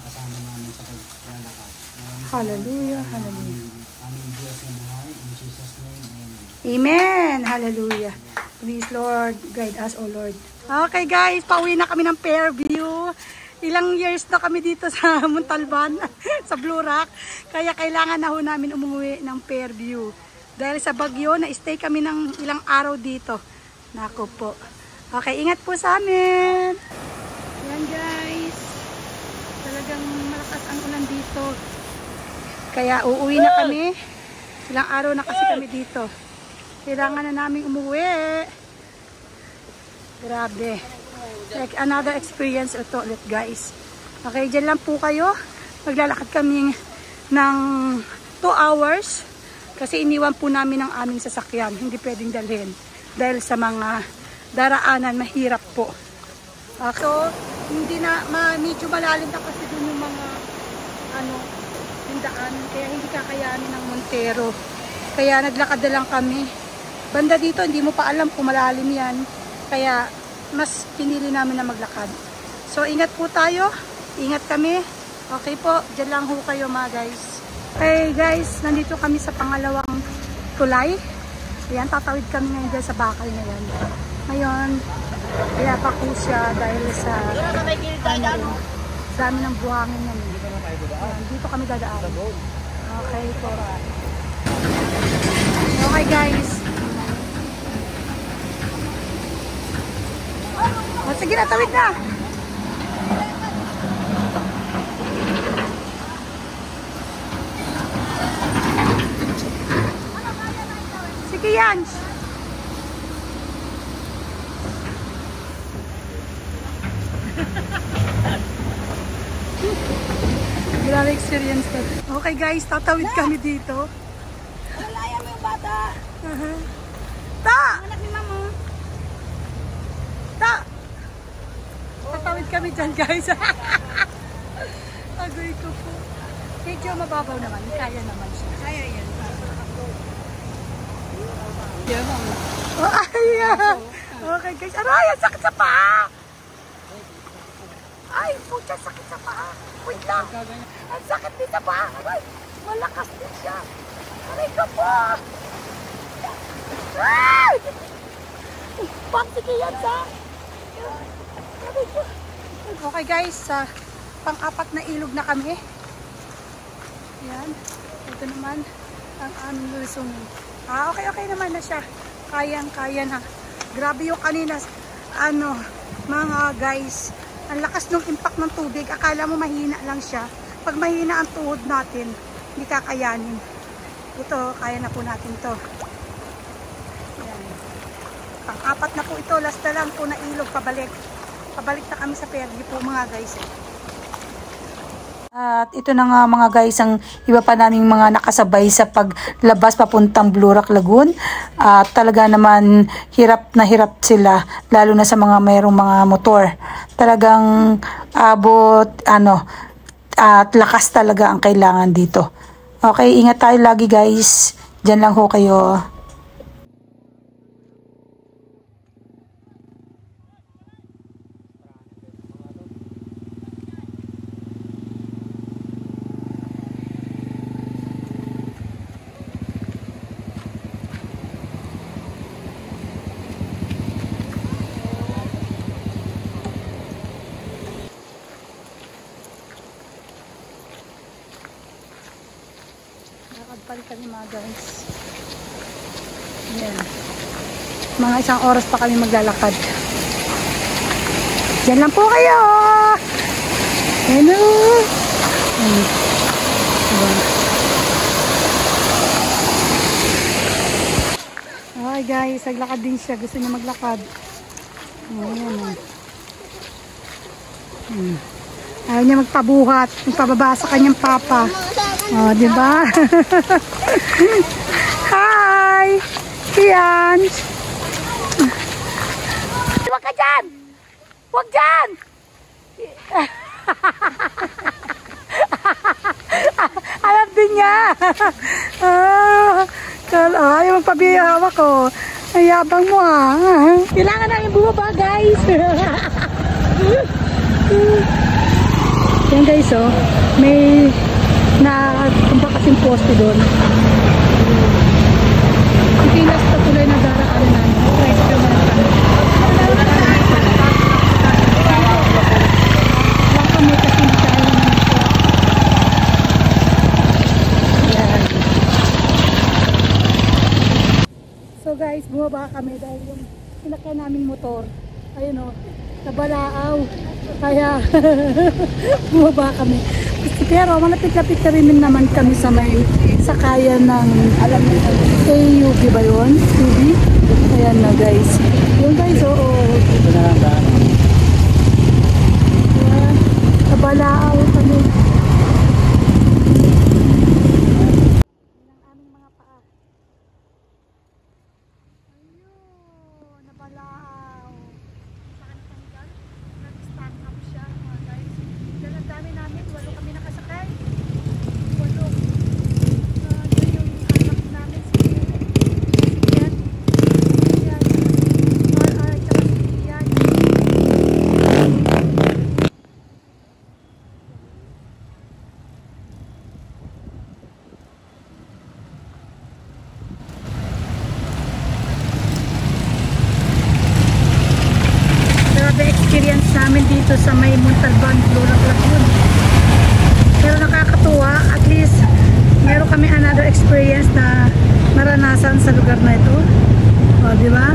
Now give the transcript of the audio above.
kasama namin sa paglalakad. Hallelujah, hallelujah. Aming Diyos na buhay, in Jesus name, amen. Amen, hallelujah. Please Lord, guide us, O Lord. Okay guys, pauwi na kami ng Fairview. Ilang years na kami dito sa Montalban, sa Blue Rock. Kaya kailangan na ho namin umuwi ng Fairview. Dahil sa bagyo, na-stay kami ng ilang araw dito. Nako po. Okay, ingat po sa amin. Yan guys. Talagang malakas ang ulan dito. Kaya uuwi na kami. Ilang araw na kasi kami dito. Kailangan na namin umuwi. Grabe. Like another experience ito ulit guys. Okay, dyan lang po kayo. Maglalakad kami ng 2 hours. Kasi iniwan po namin ang aming sasakyan. Hindi pwedeng dalhin. Dahil sa mga daraanan, mahirap po. So, hindi na, medyo malalim na kasi dun yung mga, yung daan. Kaya hindi kakayanin ng Montero. Kaya naglakad na lang kami. Banda dito, hindi mo pa alam kung malalim yan. Kaya, mas pinili namin na maglakad. So, ingat po tayo. Ingat kami. Okay po, dyan lang ho kayo mga guys. Okay guys, nandito kami sa pangalawang tulay. Ayan, tatawid kami ngayon dyan sa bakal na yan. Ngayon, kaya pa po siya dahil sa dami ng buhangin yan. Ayan, dito kami dadaan. Okay po. Okay guys. O, sige na, tawid na. Sige yan. Grabe experience ko. Okay guys, tatawid kami dito. Malaya mo yung bata. Ta! Anak ni mama. Ta! Tatawid kami dyan guys. Agoy ko po. Medyo mababaw naman. Kaya naman siya. Kaya yan. Oh, ay, okay guys. Aray, ang sakit sa paa. Ay, pucha, sakit sa paa. Wait lang. Ang sakit din sa paa. Aray, malakas din siya. Aray ko po. Ay! Pagsige yan sa... Okay guys, pang-apat na ilog na kami. Yan. Ito naman ang aming lulusungin. Okay naman na siya. Kayang-kaya na. Grabe yung kanina, mga guys, ang lakas ng impact ng tubig. Akala mo mahina lang siya. Pag mahina ang tuhod natin, hindi kakayanin. Ito, kaya na po natin to. Yan. Pang-apat na po ito. Last na lang po na ilog, pabalik. Pabalik na kami sa Fairview po mga guys. At ito na nga mga guys ang iba pa naming mga nakasabay sa paglabas papuntang Blue Rock Lagoon. At talaga naman hirap na hirap sila lalo na sa mga mayroong mga motor. Talagang abot at lakas talaga ang kailangan dito. Okay, ingat tayo lagi guys. Diyan lang ho kayo. Balik kami mga guys. Yan. Mga 1 oras pa kami maglalakad. Diyan lang po kayo. Hello. Okay guys, naglakad din siya. Gusto niya maglakad. Ayan. Ayaw niya magpabuhat. Magpababa sa kanyang papa. Oh, di ba? Hi! Kian! Huwag ka dyan! Huwag dyan! Alam din niya! Ayaw magpabihawa ko. Ay, yabang mo Kailangan namin bumaba, guys! Yan guys, oh, may natumpa kasing poste doon. Ang kilas patuloy na daraanan namin. Tricycle na lang kami. Wala kami kasi hindi tayo naman siya. Yan. So guys, bumaba kami dahil yung sinakyan naming motor, ayun o, nabalaaw. Kaya bumaba kami. Pero malapit-lapit na rin naman kami sa may sakayan ng AUB ba yun? UB? Ayan na guys. Yun guys, oo. Ito na lang daan. Ayan, nabalaaw kami. Ang aming mga paa. Ayun, nabalaaw. Nag-stack up siya mga guys. Dahil ang dami namin, 8 kami nakasakay. 8. Doon yung anak namin si Jen. Ayan. RR tsaka si Ian. Grabe experience namin dito sa may Montalban, Lola Lagoon. Pero nakakatuwa, at least meron kami another experience na naranasan sa lugar na ito. O, di ba?